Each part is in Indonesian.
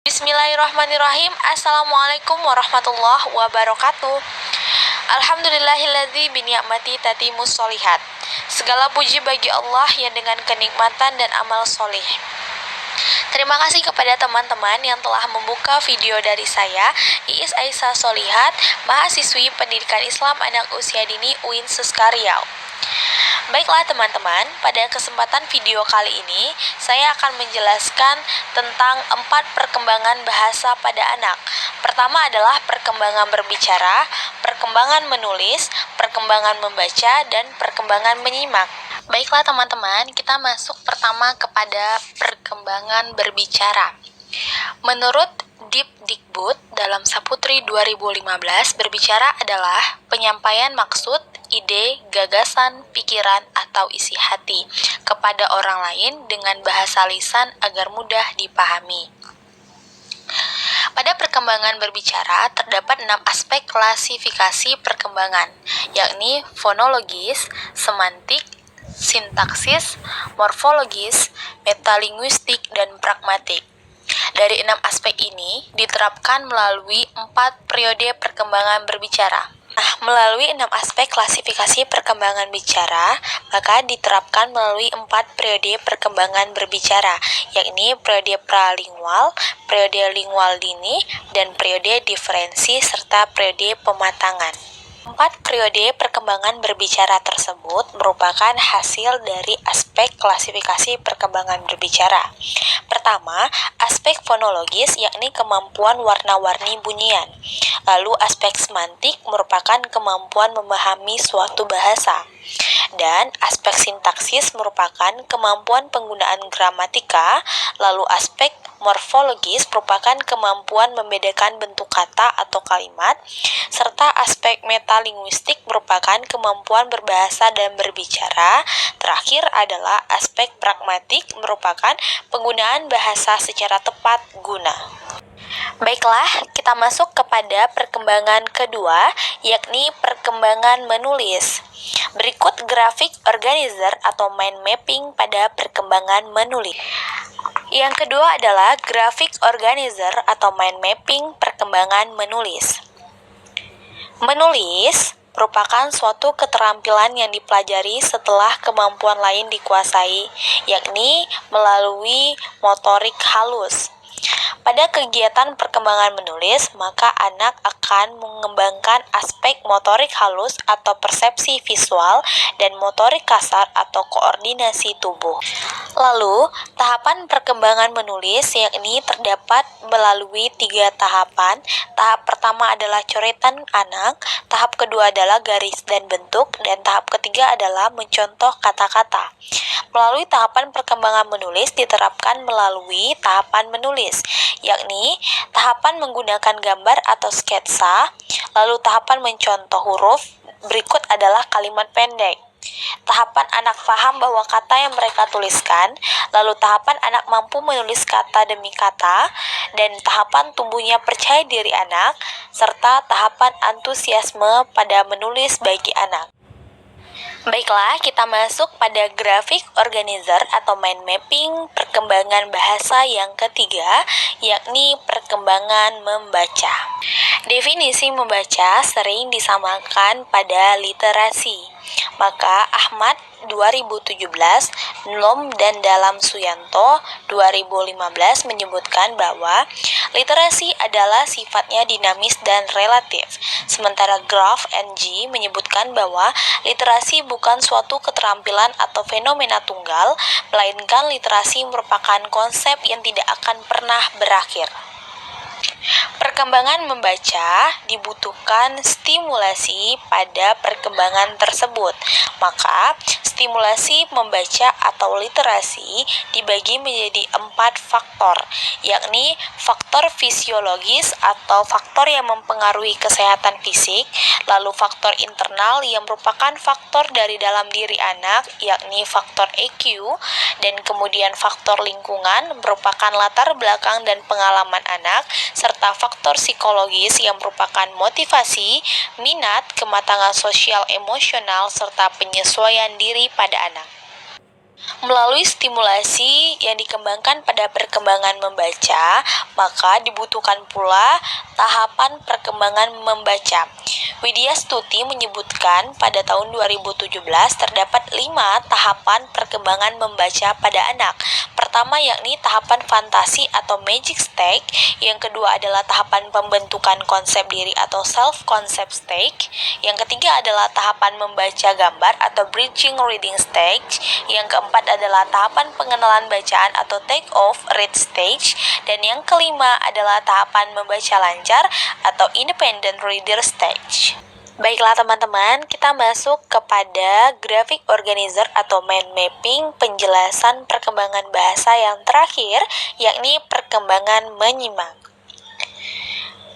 Bismillahirrahmanirrahim. Assalamualaikum warahmatullahi wabarakatuh. Alhamdulillahilladzi bini'mati tatimus solihat. Segala puji bagi Allah yang dengan kenikmatan dan amal solih. Terima kasih kepada teman-teman yang telah membuka video dari saya, Iis Aisyah Solihat, mahasiswi Pendidikan Islam Anak Usia Dini UIN Suska Riau. Baiklah teman-teman, pada kesempatan video kali ini saya akan menjelaskan tentang 4 perkembangan bahasa pada anak. Pertama adalah perkembangan berbicara, perkembangan menulis, perkembangan membaca, dan perkembangan menyimak. Baiklah teman-teman, kita masuk pertama kepada perkembangan berbicara. Menurut Dikbud dalam Saputri 2015, berbicara adalah penyampaian maksud, ide, gagasan, pikiran, atau isi hati kepada orang lain dengan bahasa lisan agar mudah dipahami. Pada perkembangan berbicara, terdapat 6 aspek klasifikasi perkembangan, yakni fonologis, semantik, sintaksis, morfologis, metalinguistik, dan pragmatik. Dari 6 aspek ini diterapkan melalui 4 periode perkembangan berbicara. Melalui 6 aspek klasifikasi perkembangan bicara, maka diterapkan melalui 4 periode perkembangan berbicara, yakni periode pralingual, periode lingual dini, dan periode diferensi, serta periode pematangan. 4 periode perkembangan berbicara tersebut merupakan hasil dari aspek klasifikasi perkembangan berbicara. Pertama, aspek fonologis, yakni kemampuan warna-warni bunyian. Lalu aspek semantik merupakan kemampuan memahami suatu bahasa. Dan aspek sintaksis merupakan kemampuan penggunaan gramatika. Lalu aspek morfologis merupakan kemampuan membedakan bentuk kata atau kalimat, serta aspek metalinguistik merupakan kemampuan berbahasa dan berbicara. Terakhir adalah aspek pragmatik merupakan penggunaan bahasa secara tepat guna. Baiklah, kita masuk kepada perkembangan kedua, yakni perkembangan menulis. Berikut grafik organizer atau mind mapping pada perkembangan menulis. Yang kedua adalah grafik organizer atau mind mapping perkembangan menulis. Menulis merupakan suatu keterampilan yang dipelajari setelah kemampuan lain dikuasai, yakni melalui motorik halus. Pada kegiatan perkembangan menulis, maka anak akan mengembangkan aspek motorik halus atau persepsi visual dan motorik kasar atau koordinasi tubuh. Lalu, tahapan perkembangan menulis yakni terdapat melalui 3 tahapan. Tahap pertama adalah coretan anak, tahap kedua adalah garis dan bentuk, dan tahap ketiga adalah mencontoh kata-kata. Melalui tahapan perkembangan menulis diterapkan melalui tahapan menulis, yakni tahapan menggunakan gambar atau sketsa, lalu tahapan mencontoh huruf, berikut adalah kalimat pendek. Tahapan anak paham bahwa kata yang mereka tuliskan, lalu tahapan anak mampu menulis kata demi kata, dan tahapan tumbuhnya percaya diri anak, serta tahapan antusiasme pada menulis bagi anak. Baiklah, kita masuk pada grafik organizer atau mind mapping perkembangan bahasa yang ketiga, yakni perkembangan membaca. Definisi membaca sering disamakan pada literasi. Maka Ahmad 2017, Lom dan Dalam Suyanto 2015 menyebutkan bahwa literasi adalah sifatnya dinamis dan relatif. Sementara Graf NG menyebutkan bahwa literasi bukan suatu keterampilan atau fenomena tunggal, melainkan literasi merupakan konsep yang tidak akan pernah berakhir. Perkembangan membaca dibutuhkan stimulasi pada perkembangan tersebut. Maka, stimulasi membaca atau literasi dibagi menjadi 4 faktor, yakni faktor fisiologis atau faktor yang mempengaruhi kesehatan fisik, lalu faktor internal yang merupakan faktor dari dalam diri anak, yakni faktor EQ, dan kemudian faktor lingkungan merupakan latar belakang dan pengalaman anak, serta faktor psikologis yang merupakan motivasi, minat, kematangan sosial emosional, serta penyesuaian diri pada anak. Melalui stimulasi yang dikembangkan pada perkembangan membaca, maka dibutuhkan pula tahapan perkembangan membaca. Widya Stuti menyebutkan pada tahun 2017 terdapat 5 tahapan perkembangan membaca pada anak. Pertama yakni tahapan fantasi atau magic stage, yang kedua adalah tahapan pembentukan konsep diri atau self-concept stage, yang ketiga adalah tahapan membaca gambar atau bridging reading stage, yang keempat adalah tahapan pengenalan bacaan atau take off read stage, dan yang kelima adalah tahapan membaca lancar atau independent reader stage. Baiklah teman-teman, kita masuk kepada graphic organizer atau mind mapping penjelasan perkembangan bahasa yang terakhir, yakni perkembangan menyimak.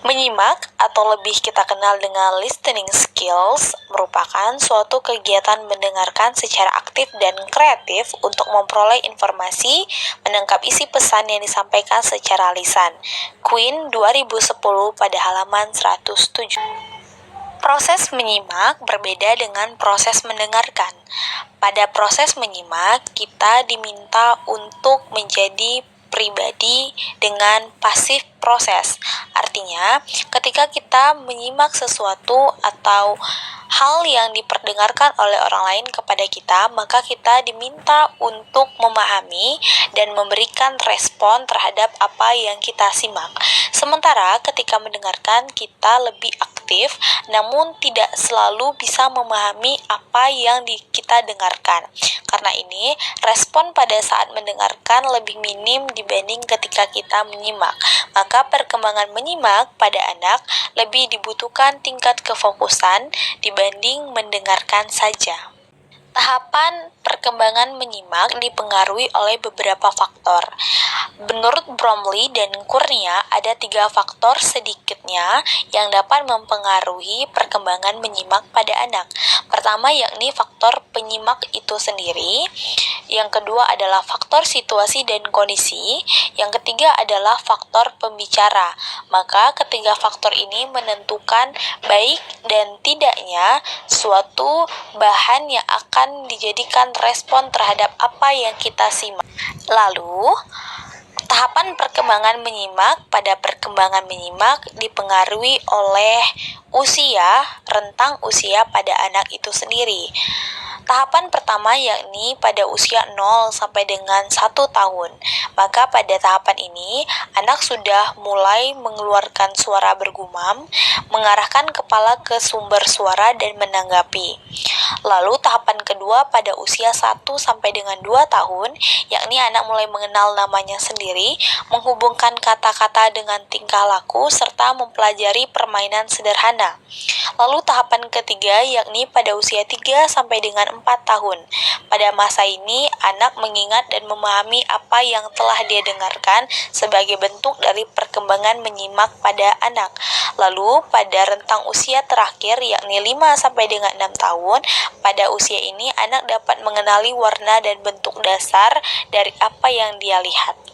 Menyimak atau lebih kita kenal dengan listening skills merupakan suatu kegiatan mendengarkan secara aktif dan kreatif untuk memperoleh informasi, menangkap isi pesan yang disampaikan secara lisan. Queen 2010 pada halaman 107. Proses menyimak berbeda dengan proses mendengarkan. Pada proses menyimak, kita diminta untuk menjadi pribadi dengan pasif proses. Artinya, ketika kita menyimak sesuatu atau hal yang diperdengarkan oleh orang lain kepada kita, maka kita diminta untuk memahami dan memberikan respon terhadap apa yang kita simak. Sementara ketika mendengarkan, kita lebih aktif, namun tidak selalu bisa memahami apa yang kita dengarkan. Karena ini, respon pada saat mendengarkan lebih minim dibanding ketika kita menyimak. Maka perkembangan menyimak pada anak lebih dibutuhkan tingkat kefokusan dibanding mendengarkan saja. Tahapan perkembangan menyimak dipengaruhi oleh beberapa faktor. Menurut Bromley dan Kurnia, ada 3 faktor sedikitnya yang dapat mempengaruhi perkembangan menyimak pada anak. Pertama yakni faktor penyimak itu sendiri. Yang kedua adalah faktor situasi dan kondisi. Yang ketiga adalah faktor pembicara. Maka ketiga faktor ini menentukan baik dan tidaknya suatu bahan yang akan dijadikan respon terhadap apa yang kita simak. Lalu, tahapan perkembangan menyimak pada perkembangan menyimak dipengaruhi oleh usia, rentang usia pada anak itu sendiri. Tahapan pertama yakni pada usia 0 sampai dengan 1 tahun. Maka pada tahapan ini, anak sudah mulai mengeluarkan suara bergumam, mengarahkan kepala ke sumber suara dan menanggapi. Lalu tahapan kedua pada usia 1 sampai dengan 2 tahun, yakni anak mulai mengenal namanya sendiri, menghubungkan kata-kata dengan tingkah laku, serta mempelajari permainan sederhana. Lalu tahapan ketiga yakni pada usia 3 sampai dengan 4 tahun. Pada masa ini, anak mengingat dan memahami apa yang telah dia dengarkan sebagai bentuk dari perkembangan menyimak pada anak. Lalu, pada rentang usia terakhir yakni 5 sampai dengan 6 tahun, pada usia ini anak dapat mengenali warna dan bentuk dasar dari apa yang dia lihat.